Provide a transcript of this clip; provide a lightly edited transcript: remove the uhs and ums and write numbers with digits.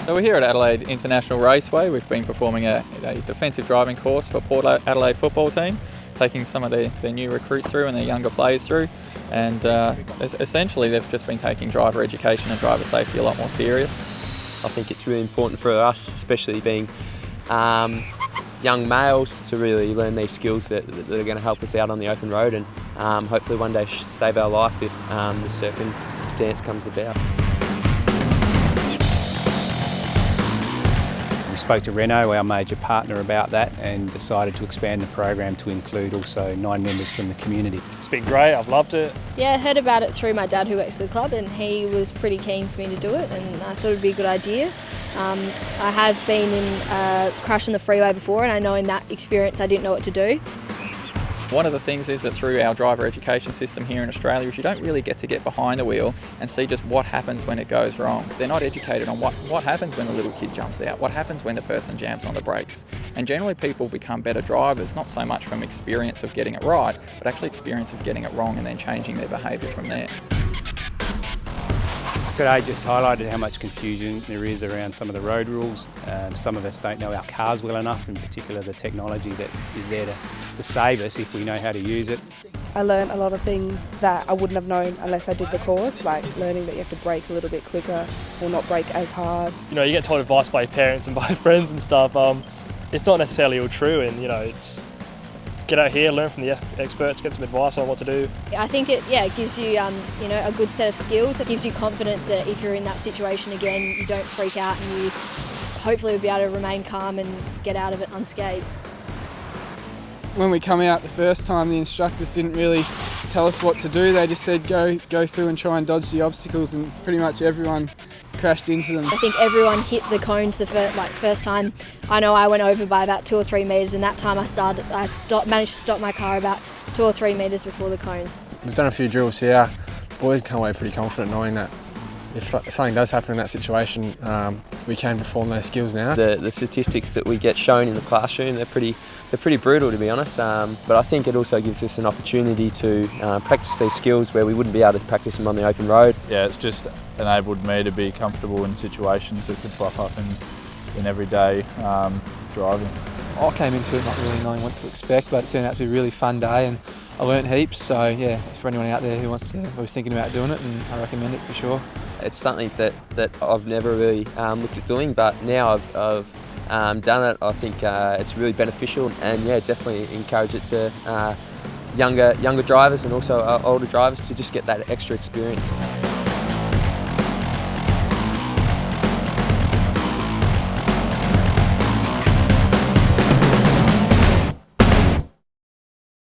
So we're here at Adelaide International Raceway. We've been performing a defensive driving course for Port Adelaide football team, taking some of their new recruits through and their younger players through. And essentially they've just been taking driver education and driver safety a lot more serious. I think it's really important for us, especially being young males, to really learn these skills that are going to help us out on the open road and hopefully one day save our life if the circumstance comes about. We spoke to Renault, our major partner, about that and decided to expand the program to include also 9 members from the community. It's been great, I've loved it. Yeah, I heard about it through my dad who works at the club, and he was pretty keen for me to do it, and I thought it would be a good idea. I have been in a crash on the freeway before, and I know in that experience I didn't know what to do. One of the things is that through our driver education system here in Australia is you don't really get to get behind the wheel and see just what happens when it goes wrong. They're not educated on what happens when the little kid jumps out, what happens when the person jams on the brakes. And generally people become better drivers, not so much from experience of getting it right, but actually experience of getting it wrong and then changing their behaviour from there. Today just highlighted how much confusion there is around some of the road rules. Some of us don't know our cars well enough, in particular the technology that is there to save us if we know how to use it. I learned a lot of things that I wouldn't have known unless I did the course, like learning that you have to brake a little bit quicker or not brake as hard. You know, you get told advice by your parents and by friends and stuff. It's not necessarily all true, and you know, it's get out here, learn from the experts, get some advice on what to do. I think it gives you a good set of skills. It gives you confidence that if you're in that situation again, you don't freak out and you hopefully will be able to remain calm and get out of it unscathed. When we come out the first time, the instructors didn't really tell us what to do. They just said go through and try and dodge the obstacles, and pretty much everyone crashed into them. I think everyone hit the cones the first time. I know I went over by about 2 or 3 metres, and that time I managed to stop my car about 2 or 3 metres before the cones. We've done a few drills here. Boys come away pretty confident knowing that if something does happen in that situation, we can perform those skills now. The statistics that we get shown in the classroom, they're pretty brutal, to be honest. But I think it also gives us an opportunity to practice these skills where we wouldn't be able to practice them on the open road. Yeah, it's just enabled me to be comfortable in situations that could pop up in everyday driving. I came into it not really knowing what to expect, but it turned out to be a really fun day and I learnt heaps. So yeah, for anyone out there who was thinking about doing it, and I recommend it for sure. It's something that I've never really looked at doing, but now I've done it. I think it's really beneficial, and yeah, definitely encourage it to younger drivers and also older drivers to just get that extra experience.